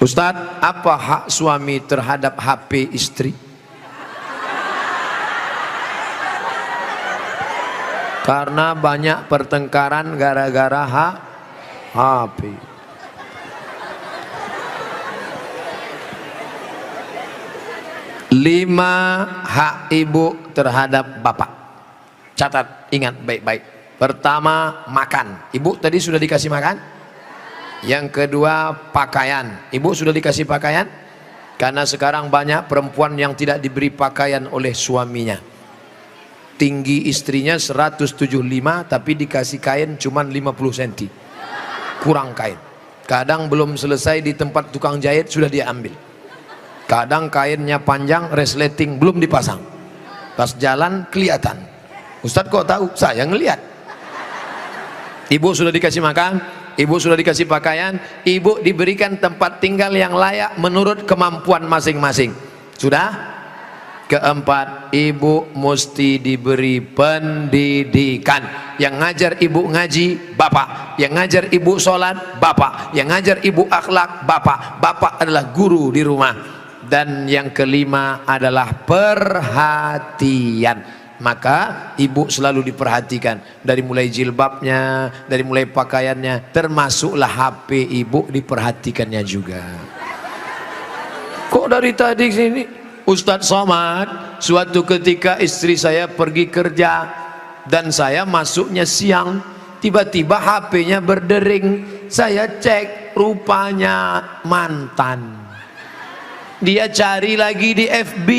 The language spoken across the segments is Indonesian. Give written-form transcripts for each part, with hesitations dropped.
Ustadz, apa hak suami terhadap HP istri? Karena banyak pertengkaran gara-gara HP. Lima hak ibu terhadap bapak. Catat, ingat baik-baik. Pertama, makan. Ibu tadi sudah dikasih makan? Yang kedua, pakaian. Ibu sudah dikasih pakaian? Karena sekarang banyak perempuan yang tidak diberi pakaian oleh suaminya. Tinggi istrinya 175, tapi dikasih kain cuma 50 cm. Kurang kain. Kadang belum selesai di tempat tukang jahit sudah dia ambil. Kadang kainnya panjang, resleting belum dipasang. Pas jalan kelihatan. Ustadz kok tahu? Saya ngelihat. Ibu sudah dikasih makan, ibu sudah dikasih pakaian, ibu diberikan tempat tinggal yang layak menurut kemampuan masing-masing. Sudah? Keempat, ibu mesti diberi pendidikan. Yang ngajar ibu ngaji, bapak. Yang ngajar ibu sholat, bapak. Yang ngajar ibu akhlak, bapak. Bapak adalah guru di rumah. Dan yang kelima adalah perhatian. Maka ibu selalu diperhatikan, dari mulai jilbabnya, dari mulai pakaiannya, termasuklah HP ibu diperhatikannya juga. Kok dari tadi sini Ustadz Somad, suatu ketika istri saya pergi kerja dan saya masuknya siang, tiba-tiba HP-nya berdering. Saya cek, rupanya mantan. Dia cari lagi di FB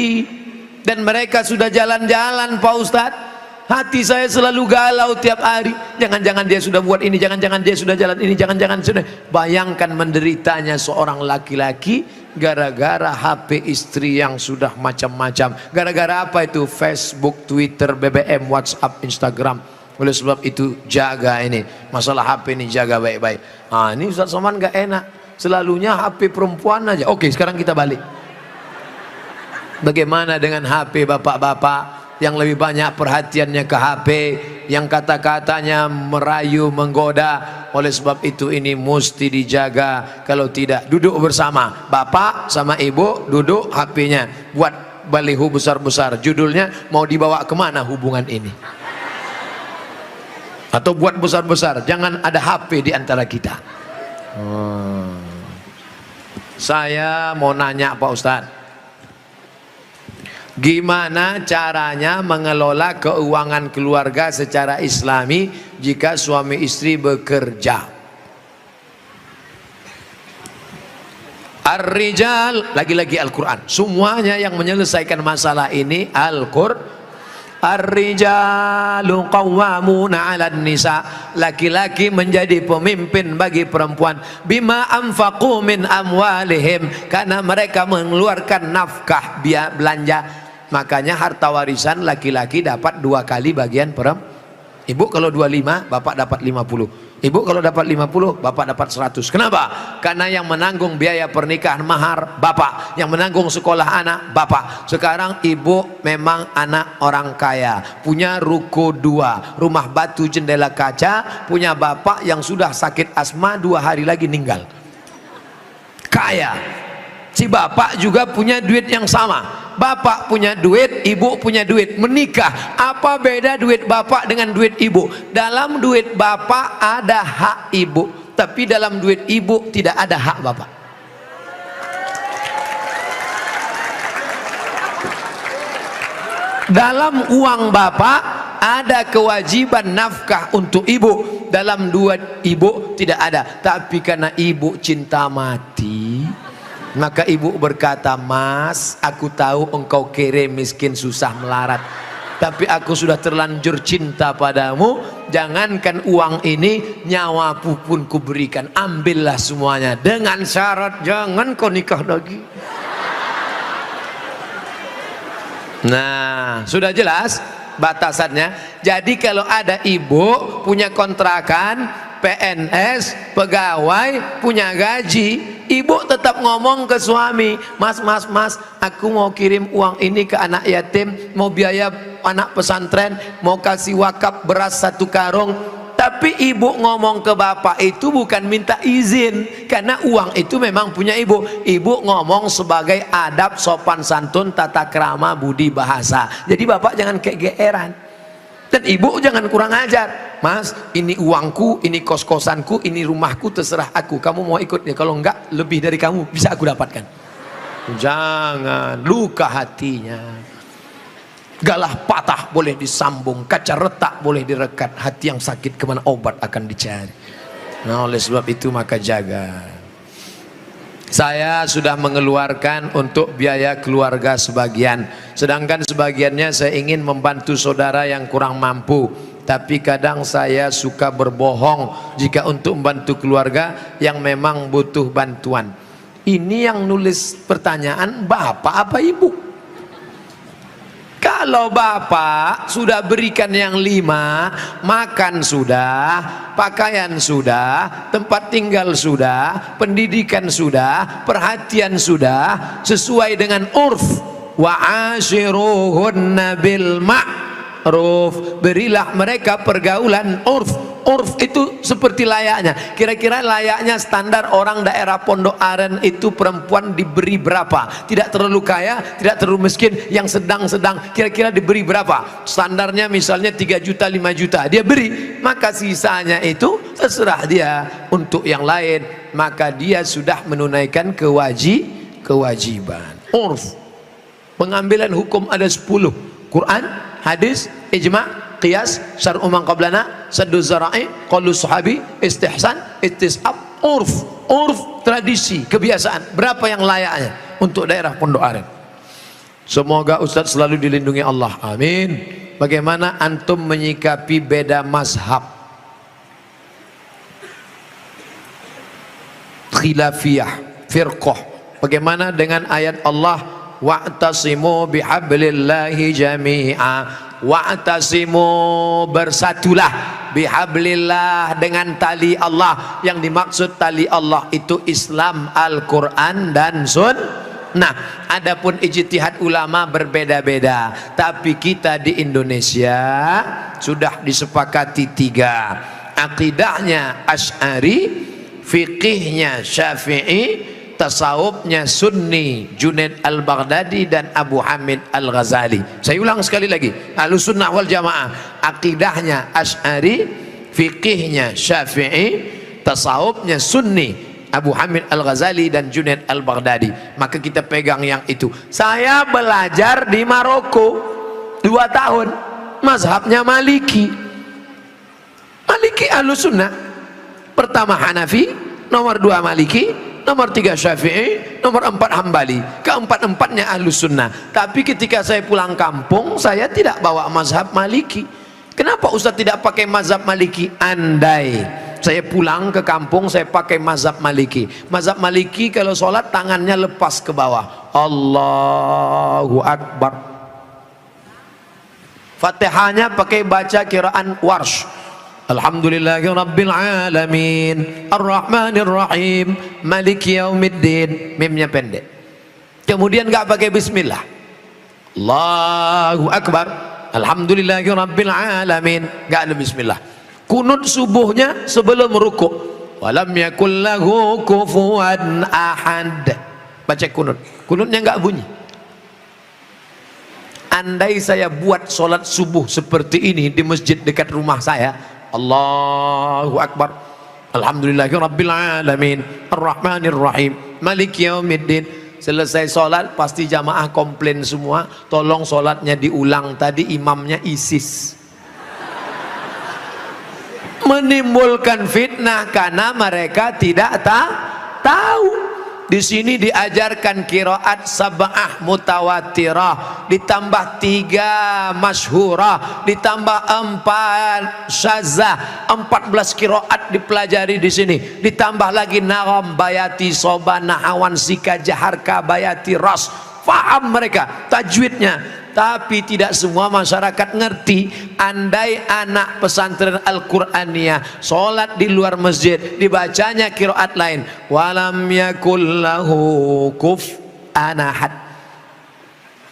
dan mereka sudah jalan-jalan, Pak Ustadz. Hati saya selalu galau tiap hari. Jangan-jangan dia sudah buat ini, jangan-jangan dia sudah jalan ini, jangan-jangan sudah. Bayangkan menderitanya seorang laki-laki gara-gara HP istri yang sudah macam-macam. Gara-gara apa itu? Facebook, Twitter, BBM, WhatsApp, Instagram. Oleh sebab itu jaga ini masalah HP ini, jaga baik-baik. Ah, ini Ustadz Somad gak enak, selalunya HP perempuan aja. Oke, sekarang kita balik. Bagaimana dengan HP bapak-bapak yang lebih banyak perhatiannya ke HP, yang kata-katanya merayu, menggoda? Oleh sebab itu ini mesti dijaga. Kalau tidak, duduk bersama, bapak sama ibu duduk, HP-nya buat baliho besar-besar, judulnya mau dibawa kemana hubungan ini, atau buat besar-besar, jangan ada HP di antara kita. Saya mau nanya Pak Ustadz, gimana caranya mengelola keuangan keluarga secara islami jika suami istri bekerja? Ar-rijal, lagi-lagi Al-Quran. Semuanya yang menyelesaikan masalah ini Al-Quran. Ar-rijalu qawwamuna 'alan nisa, laki-laki menjadi pemimpin bagi perempuan. Bima anfaqu min amwalihim, karena mereka mengeluarkan nafkah, biaya belanja. Makanya harta warisan laki-laki dapat 2 kali bagian perempuan. Ibu kalau 25, bapak dapat 50. Ibu kalau dapat 50, bapak dapat 100. Kenapa? Karena yang menanggung biaya pernikahan mahar bapak, yang menanggung sekolah anak bapak. Sekarang ibu memang anak orang kaya, punya ruko 2, rumah batu jendela kaca, punya bapak yang sudah sakit asma 2 hari lagi meninggal. Kaya. Si bapak juga punya duit yang sama. Bapak punya duit, ibu punya duit, menikah. Apa beda duit bapak dengan duit ibu? Dalam duit bapak ada hak ibu, tapi dalam duit ibu tidak ada hak bapak. Dalam uang bapak ada kewajiban nafkah untuk ibu, dalam duit ibu tidak ada. Tapi karena ibu cinta mati, maka ibu berkata, "Mas, aku tahu engkau kere, miskin, susah melarat, tapi aku sudah terlanjur cinta padamu. Jangankan uang ini, nyawaku pun kuberikan. Ambillah semuanya, dengan syarat jangan kau nikah lagi." Nah, sudah jelas batasannya. Jadi kalau ada ibu punya kontrakan, PNS, pegawai, punya gaji, ibu tetap ngomong ke suami, "Mas, aku mau kirim uang ini ke anak yatim, mau biaya anak pesantren, mau kasih wakaf beras 1 karung." Tapi ibu ngomong ke bapak itu bukan minta izin, karena uang itu memang punya ibu. Ibu ngomong sebagai adab, sopan santun, tata krama, budi bahasa. Jadi bapak jangan kegeeran. Dan ibu jangan kurang ajar. Mas, ini uangku, ini kos-kosanku, ini rumahku, terserah aku. Kamu mau ikut ya? Kalau enggak, lebih dari kamu bisa aku dapatkan. Jangan, luka hatinya. Galah patah boleh disambung, kaca retak boleh direkat, hati yang sakit kemana obat akan dicari. Nah, oleh sebab itu maka jaga. Saya sudah mengeluarkan untuk biaya keluarga sebagian, sedangkan sebagiannya saya ingin membantu saudara yang kurang mampu. Tapi kadang saya suka berbohong jika untuk membantu keluarga yang memang butuh bantuan. Ini yang nulis pertanyaan bapak apa ibu? Kalau bapak sudah berikan yang 5, makan sudah, pakaian sudah, tempat tinggal sudah, pendidikan sudah, perhatian sudah, sesuai dengan urf. Wa ashiruhunna bil ma'ruf, berilah mereka pergaulan urf. Urf itu seperti layaknya. Kira-kira layaknya standar orang daerah Pondok Aren itu perempuan diberi berapa? Tidak terlalu kaya, tidak terlalu miskin, yang sedang-sedang. Kira-kira diberi berapa? Standarnya misalnya 3 juta, 5 juta. Dia beri, maka sisanya itu terserah dia untuk yang lain. Maka dia sudah menunaikan kewajiban. Urf. Pengambilan hukum ada 10. Quran, hadis, ijma', qiyas, syar'u man qablana, saddu zara'i, qaulu sahabi, istihsan, istisab, urf. Urf, tradisi, kebiasaan. Berapa yang layaknya untuk daerah Pondok Aren? Semoga Ustadz selalu dilindungi Allah, amin. Bagaimana antum menyikapi beda mazhab, khilafiyah, firqah? Bagaimana dengan ayat Allah, wa'tasimu bihablillahi jami'a, wa'tasimu, bersatulah, bihablillah, dengan tali Allah. Yang dimaksud tali Allah itu Islam, Al-Quran dan Sunnah. Adapun ijtihad ulama berbeda-beda, tapi kita di Indonesia sudah disepakati 3. Akidahnya Asy'ari, fikihnya Syafi'i, tasawufnya Sunni, Junaid al-Baghdadi dan Abu Hamid al-Ghazali. Saya ulang sekali lagi, Ahlussunnah wal Jamaah akidahnya Asy'ari, fikihnya Syafi'i, tasawufnya Sunni, Abu Hamid al-Ghazali dan Junaid al-Baghdadi. Maka kita pegang yang itu. Saya belajar di Maroko 2 tahun, mazhabnya Maliki. Maliki Ahlussunnah. Pertama Hanafi, nomor 2 Maliki, nomor 3 Syafi'i, nomor 4 Hambali. Keempat-empatnya Ahlussunnah. Tapi ketika saya pulang kampung, saya tidak bawa mazhab Maliki. Kenapa Ustaz tidak pakai mazhab Maliki? Andai saya pulang ke kampung, saya pakai mazhab Maliki. Mazhab Maliki kalau sholat tangannya lepas ke bawah, Allahu Akbar. Fatihahnya pakai baca kiraan Warsh, Alhamdulillahi Rabbil Alamin Ar-Rahmanir Rahim Maliki Yaumiddin. Mimnya pendek. Kemudian gak pakai bismillah, Allahu Akbar, Alhamdulillahi Rabbil Alamin, gak ada bismillah. Kunut subuhnya sebelum rukuk, walam yakul lahu kufuwan ahad, baca kunut. Kunutnya gak bunyi. Andai saya buat sholat subuh seperti ini di masjid dekat rumah saya, Allahu Akbar, Alhamdulillahi Rabbil Alamin Ar-Rahmanir Rahim Maliki Yaumiddin. Selesai sholat pasti jamaah komplain semua, tolong sholatnya diulang, tadi imamnya ISIS. Menimbulkan fitnah karena mereka tidak tahu. Di sini diajarkan qiraat sab'ah mutawatirah, ditambah 3 masyhurah, ditambah 4 syazah, 14 qiraat dipelajari di sini. Ditambah lagi nagham, bayati, soba, nahawan, sika, jaharka, bayati, ras. Faham mereka tajwidnya. Tapi tidak semua masyarakat ngerti. Andai anak pesantren Al-Qur'aniyah sholat di luar masjid, dibacanya qiraat lain, walam yakul lahu kufuwan ahad,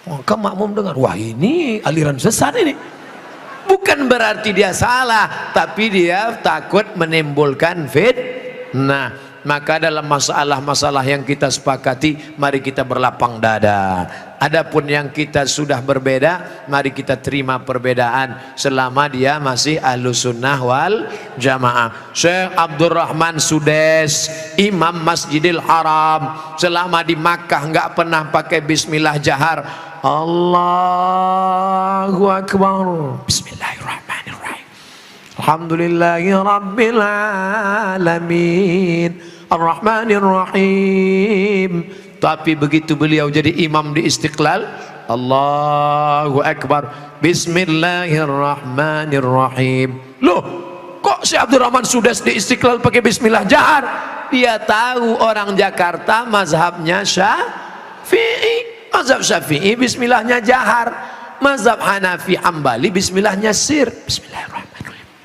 maka makmum dengar, wah ini aliran sesat ini. bukan berarti dia salah, tapi dia takut menimbulkan fitnah. Maka dalam masalah-masalah yang kita sepakati, mari kita berlapang dada. Adapun yang kita sudah berbeda, mari kita terima perbedaan selama dia masih Ahlus Sunnah wal Jamaah. Syekh Abdurrahman Sudes, Imam Masjidil Haram, selama di Makkah nggak pernah pakai bismillah jahar. Allahu Akbar. Bismillahirrahmanirrahim. Alhamdulillahi Rabbil Alamin Ar-Rahmanir-Rahim. Tapi begitu beliau jadi imam di Istiqlal, Allahu Akbar, Bismillahirrahmanirrahim. Loh, kok si Abdurrahman Sudes di Istiqlal pakai bismillah jahar? Dia tahu orang Jakarta mazhabnya Syafi'i. Mazhab Syafi'i bismillahnya jahar. Mazhab Hanafi Hambali bismillahnya sir. Bismillahirrahmanirrahim.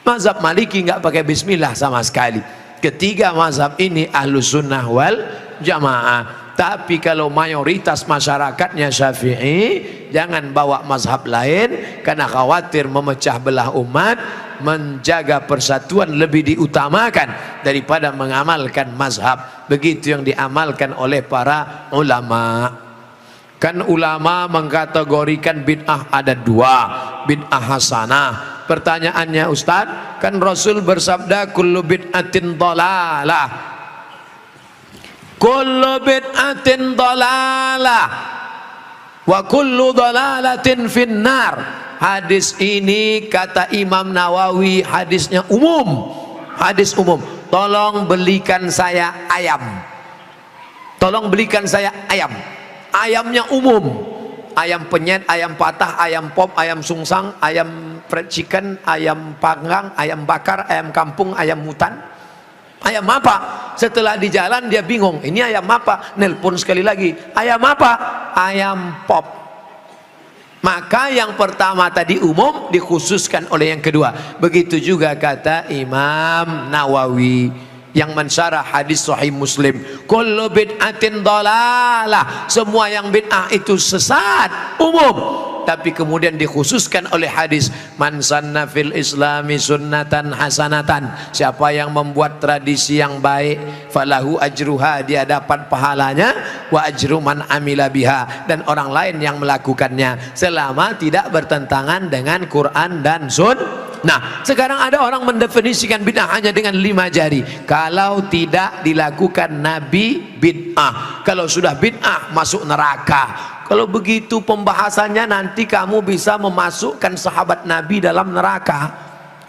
Mazhab Maliki nggak pakai bismillah sama sekali. Ketiga mazhab ini Ahlus Sunnah wal Jamaah. Tapi kalau mayoritas masyarakatnya Syafi'i, jangan bawa mazhab lain karena khawatir memecah belah umat. Menjaga persatuan lebih diutamakan daripada mengamalkan mazhab. Begitu yang diamalkan oleh para ulama. Kan ulama mengkategorikan bid'ah ada dua, bid'ah hasanah. Pertanyaannya Ustaz, kan Rasul bersabda kullu bid'atin dhalalah, kullu bid'atin dhalalah wa kullu dhalalatin finnar. Hadis ini kata Imam Nawawi hadisnya umum, hadis umum. Tolong belikan saya ayam, tolong belikan saya ayam. Ayamnya umum, ayam penyet, ayam patah, ayam pop, ayam sungsang, ayam fried chicken, ayam panggang, ayam bakar, ayam kampung, ayam hutan. Ayam apa? Setelah di jalan dia bingung, ini ayam apa? Nelpon sekali lagi, ayam apa? Ayam pop. Maka yang pertama tadi umum dikhususkan oleh yang kedua. Begitu juga kata Imam Nawawi yang mensyarah hadis Sahih Muslim, kullu bid'atin dhalalah, semua yang bid'ah itu sesat, umum. Tapi kemudian dikhususkan oleh hadis, man sanna fil islami sunnatan hasanatan, siapa yang membuat tradisi yang baik, falahu ajruha, dia dapat pahalanya, wa ajru man amila biha, dan orang lain yang melakukannya selama tidak bertentangan dengan Quran dan Sunnah. Nah, sekarang ada orang mendefinisikan bid'ah hanya dengan 5 jari. Kalau tidak dilakukan Nabi, bid'ah. Kalau sudah bid'ah, masuk neraka. Kalau begitu pembahasannya, nanti kamu bisa memasukkan sahabat Nabi dalam neraka.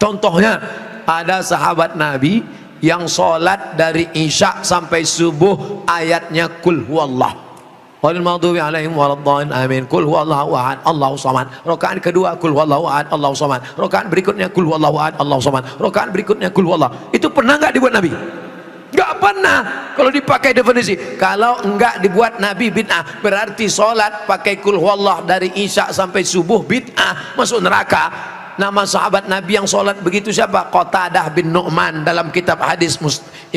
Contohnya, ada sahabat Nabi yang sholat dari Isya sampai subuh ayatnya kul huwallah. Walil maghdubi alaihim waladdallin amin. Kul huwallahu ahad Allahu samad. Rakaat kedua kul huwallahu ahad Allahu samad. Rakaat berikutnya kul huwallahu ahad Allahu samad. Rakaat berikutnya kul huwallah. Itu pernah enggak dibuat Nabi? Enggak pernah. Kalau dipakai definisi, kalau enggak dibuat Nabi bid'ah, berarti sholat pakai kul huwallah dari Isya sampai subuh bid'ah, masuk neraka. Nama sahabat Nabi yang sholat begitu siapa? Qatadah bin Nu'man dalam kitab hadis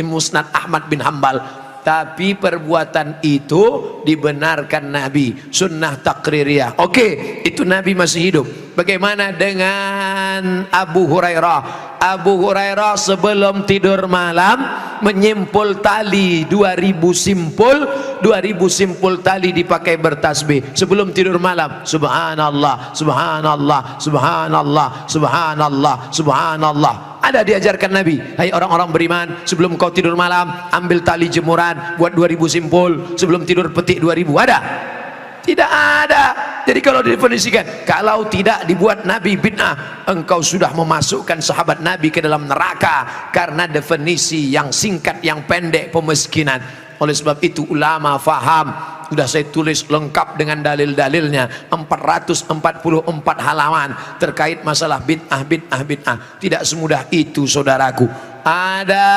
Musnad Ahmad bin Hambal. Tapi perbuatan itu dibenarkan Nabi, sunnah takririyah. Oke, itu Nabi masih hidup. Bagaimana dengan Abu Hurairah? Abu Hurairah sebelum tidur malam menyimpul tali 2000 simpul tali dipakai bertasbih sebelum tidur malam. Subhanallah, subhanallah, subhanallah, subhanallah, subhanallah. Ada diajarkan Nabi, hai orang-orang beriman, sebelum kau tidur malam ambil tali jemuran, buat 2000 simpul, sebelum tidur petik 2000. Ada? Tidak ada. Jadi kalau didefinisikan, kalau tidak dibuat Nabi bid'ah, engkau sudah memasukkan sahabat Nabi ke dalam neraka, karena definisi yang singkat, yang pendek, pemiskinan. Oleh sebab itu ulama faham, sudah saya tulis lengkap dengan dalil-dalilnya, 444 halaman terkait masalah bid'ah. Tidak semudah itu saudaraku. Ada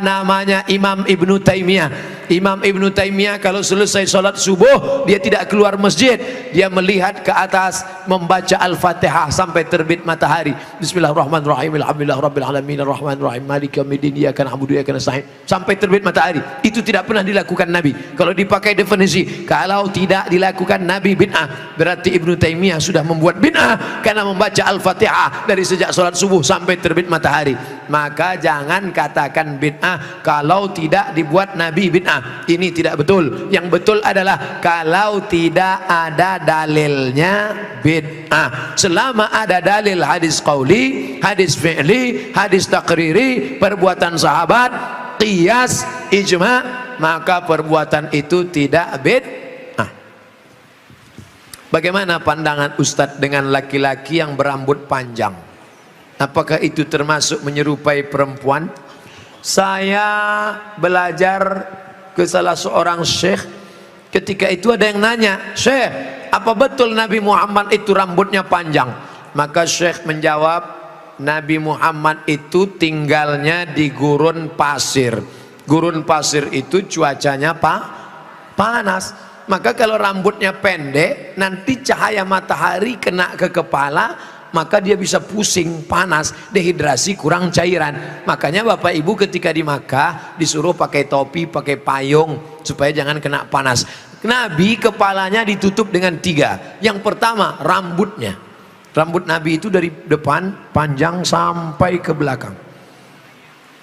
namanya Imam Ibnu Taimiyah. Imam Ibnu Taimiyah kalau selesai sholat subuh dia tidak keluar masjid, dia melihat ke atas membaca Al-Fatihah sampai terbit matahari. Bismillahirrahmanirrahim, alhamdulillah rabbil alamin, arrahmanirrahim, maliki yaumiddin, iyyaka na'budu wa iyyaka nasta'in, sampai terbit matahari. Itu tidak pernah dilakukan Nabi. Kalau dipakai definisi, kalau tidak dilakukan Nabi bid'ah, berarti Ibnu Taimiyah sudah membuat bid'ah karena membaca Al-Fatihah dari sejak sholat subuh sampai terbit matahari. Maka jangan katakan bid'ah kalau tidak dibuat Nabi bid'ah. Ini tidak betul. Yang betul adalah kalau tidak ada dalilnya bid'ah. Selama ada dalil hadis qauli, hadis fi'li, hadis takriri, perbuatan sahabat, qiyas, ijma', maka perbuatan itu tidak bid'ah. Bagaimana pandangan Ustadz dengan laki-laki yang berambut panjang? Apakah itu termasuk menyerupai perempuan? Saya belajar ke salah seorang syekh, ketika itu ada yang nanya, "Syekh, apa betul Nabi Muhammad itu rambutnya panjang?" Maka syekh menjawab, Nabi Muhammad itu tinggalnya di gurun pasir. Gurun pasir itu cuacanya panas. Maka kalau rambutnya pendek, nanti cahaya matahari kena ke kepala, maka dia bisa pusing, panas, dehidrasi, kurang cairan. Makanya Bapak Ibu ketika di Makkah disuruh pakai topi, pakai payung supaya jangan kena panas. Nabi kepalanya ditutup dengan 3. Yang pertama rambutnya. Rambut Nabi itu dari depan panjang sampai ke belakang.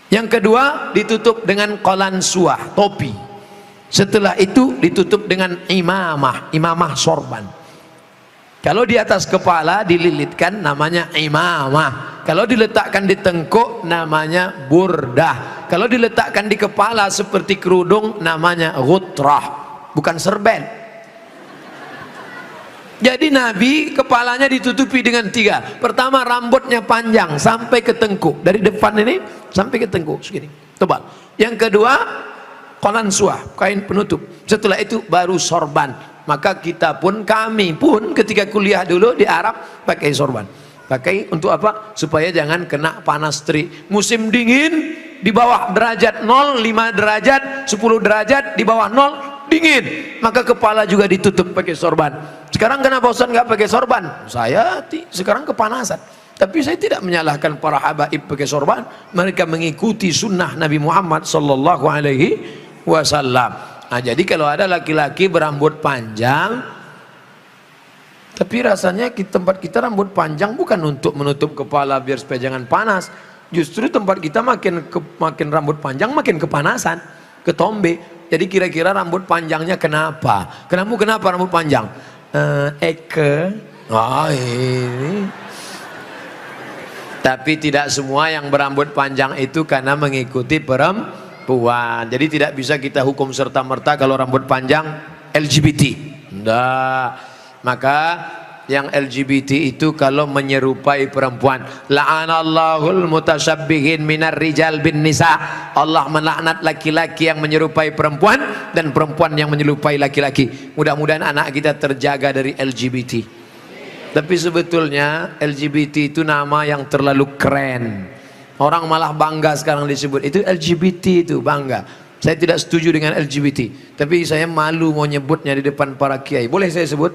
Yang kedua ditutup dengan qalansuah, topi. Setelah itu ditutup dengan imamah sorban. Kalau di atas kepala dililitkan namanya imamah. Kalau diletakkan di tengkuk namanya burdah. Kalau diletakkan di kepala seperti kerudung namanya ghutrah, bukan serben. Jadi Nabi kepalanya ditutupi dengan 3. Pertama rambutnya panjang sampai ke tengkuk, dari depan ini sampai ke tengkuk segini, tebal. Yang kedua qalansuah, kain penutup. Setelah itu baru sorban. Maka kita pun, kami pun ketika kuliah dulu di Arab pakai sorban. Pakai untuk apa? Supaya jangan kena panas terik. Musim dingin di bawah derajat 0, 5 derajat, 10 derajat, di bawah 0 dingin. Maka kepala juga ditutup pakai sorban. Sekarang kenapa Ustaz nggak pakai sorban? Saya sekarang kepanasan. Tapi saya tidak menyalahkan para habaib pakai sorban. Mereka mengikuti sunnah Nabi Muhammad sallallahu alaihi wasallam. Nah, jadi kalau ada laki-laki berambut panjang, tapi rasanya di tempat kita rambut panjang bukan untuk menutup kepala biar supaya jangan panas. Justru tempat kita makin rambut panjang makin kepanasan, ketombe. Jadi kira-kira rambut panjangnya kenapa? Kenapa rambut panjang? Ini. Tapi tidak semua yang berambut panjang itu karena mengikuti perempuan. Jadi tidak bisa kita hukum serta-merta kalau rambut panjang LGBT. Enggak. Maka yang LGBT itu kalau menyerupai perempuan, la'anallahul mutasyabbihin minar rijal bin nisa. Allah melaknat laki-laki yang menyerupai perempuan dan perempuan yang menyerupai laki-laki. Mudah-mudahan anak kita terjaga dari LGBT. Tapi sebetulnya LGBT itu nama yang terlalu keren. Orang malah bangga sekarang disebut itu LGBT, itu bangga. Saya tidak setuju dengan LGBT, tapi saya malu mau nyebutnya di depan para kiai. Boleh saya sebut?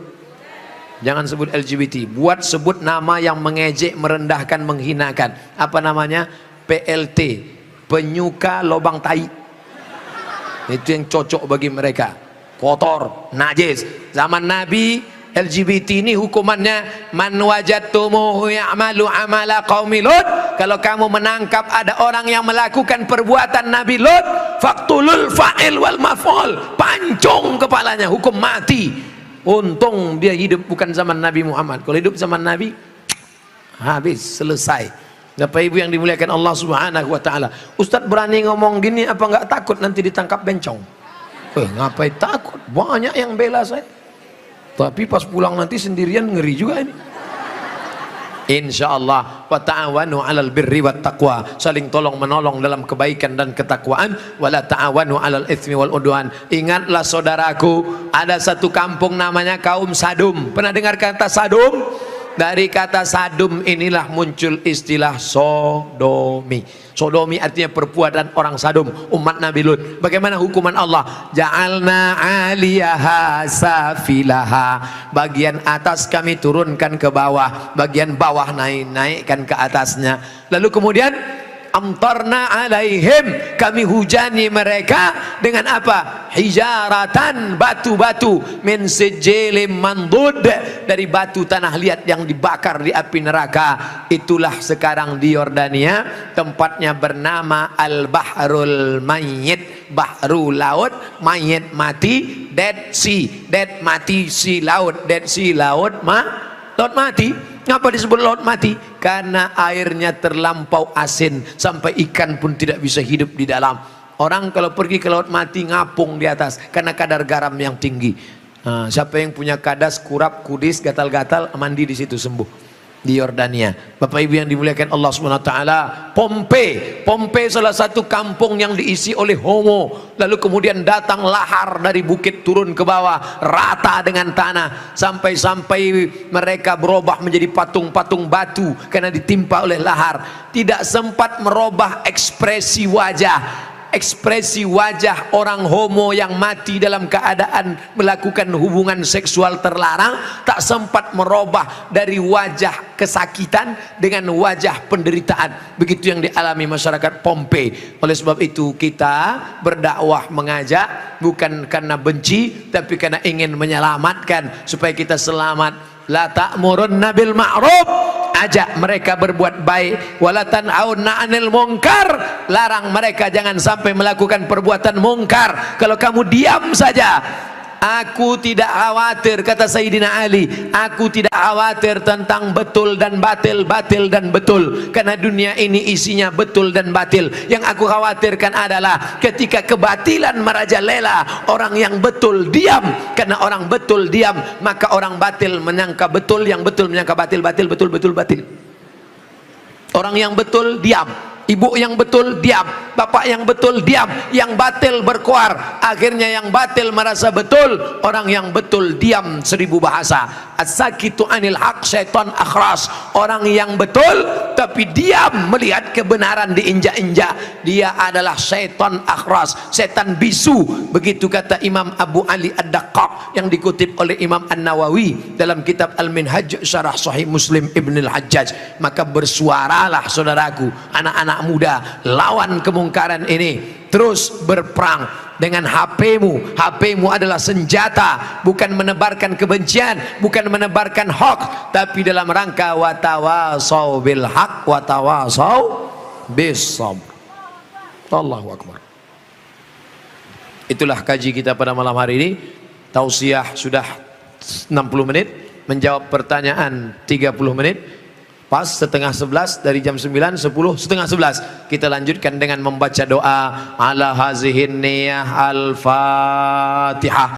Jangan sebut LGBT. Buat sebut nama yang mengejek, merendahkan, menghinakan. Apa namanya? PLT, penyuka lobang tai. Itu yang cocok bagi mereka. Kotor, najis. Zaman Nabi LGBT ini hukumannya man wajadtumuhu ya'malu amala qaumi Lut. Kalau kamu menangkap ada orang yang melakukan perbuatan Nabi Lut, faqtulul fa'il wal maf'ul, pancung kepalanya, hukum mati. Untung dia hidup bukan zaman Nabi Muhammad. Kalau hidup zaman Nabi habis, selesai. Bapak Ibu yang dimuliakan Allah Subhanahu wa taala. Ustadz berani ngomong gini apa enggak takut nanti ditangkap bencong? Ngapain takut? Banyak yang bela saya. Tapi pas pulang nanti sendirian ngeri juga ini. Insyaallah wa ta'awanu 'alal birri wat taqwa, saling tolong menolong dalam kebaikan dan ketakwaan. Wala ta'awanu 'alal itsmi wal udwan. Ingatlah saudaraku, ada satu kampung namanya kaum Sadum. Pernah dengar kata Sadum? Dari kata sadum inilah muncul istilah sodomi. Sodomi artinya perbuatan orang sadum, umat Nabi Lut. Bagaimana hukuman Allah? Ja'alna 'aliyaha safilaha. Bagian atas kami turunkan ke bawah, bagian bawah naikkan ke atasnya. Lalu kemudian amtarna alaihim, kami hujani mereka dengan apa? Hijaratan, batu-batu, min sijilin mandud, dari batu tanah liat yang dibakar di api neraka. Itulah sekarang di Yordania, tempatnya bernama Al-Bahrul Mayyit, bahru laut, mayit mati, Dead Sea, dead mati, sea laut, Dead Sea laut mati. Ngapa disebut laut mati? Karena airnya terlampau asin sampai ikan pun tidak bisa hidup di dalam. Orang kalau pergi ke laut mati ngapung di atas karena kadar garam yang tinggi. Nah, siapa yang punya kadas, kurap, kudis, gatal-gatal, mandi di situ sembuh. Di Yordania. Bapak Ibu yang dimuliakan Allah Subhanahu wa taala, Pompei salah satu kampung yang diisi oleh homo. Lalu kemudian datang lahar dari bukit turun ke bawah, rata dengan tanah, sampai mereka berubah menjadi patung-patung batu karena ditimpa oleh lahar. Tidak sempat merubah ekspresi wajah orang homo yang mati dalam keadaan melakukan hubungan seksual terlarang, tak sempat merubah dari wajah kesakitan dengan wajah penderitaan. Begitu yang dialami masyarakat Pompei. Oleh sebab itu kita berdakwah, mengajak bukan karena benci, tapi karena ingin menyelamatkan supaya kita selamat. La ta'murunna bil ma'ruf, ajak mereka berbuat baik. Wala tanhauna 'anil munkar, larang mereka jangan sampai melakukan perbuatan mungkar. Kalau kamu diam saja, aku tidak khawatir, kata Sayyidina Ali, aku tidak khawatir tentang betul dan batil, batil dan betul, karena dunia ini isinya betul dan batil. Yang aku khawatirkan adalah ketika kebatilan merajalela, orang yang betul diam. Karena orang betul diam, maka orang batil menyangka betul, yang betul menyangka batil, batil betul, betul batil. Orang yang betul diam, ibu yang betul diam, bapak yang betul diam, yang batil berkuar. Akhirnya yang batil merasa betul, orang yang betul diam 1000 bahasa. As-sakitu anil haq syaitan akhras. Orang yang betul tapi diam melihat kebenaran diinjak-injak, dia adalah syaitan akhras, setan bisu. Begitu kata Imam Abu Ali Ad-Daqqaq yang dikutip oleh Imam An-Nawawi dalam kitab Al-Minhaj Syarah Sahih Muslim Ibn Al-Hajjaj. Maka bersuaralah saudaraku, anak-anak muda, lawan kemungkaran ini. Terus berperang dengan HP-mu adalah senjata, bukan menebarkan kebencian, bukan menebarkan hoax, tapi dalam rangka watawasau bil haq watawasau bis sabr. Allahu akbar. Itulah kaji kita pada malam hari ini. Tausiah sudah 60 menit, menjawab pertanyaan 30 menit. Pas setengah 11, dari jam 9, 10, setengah 11 kita lanjutkan dengan membaca doa ala hazihin niyah al-fatihah.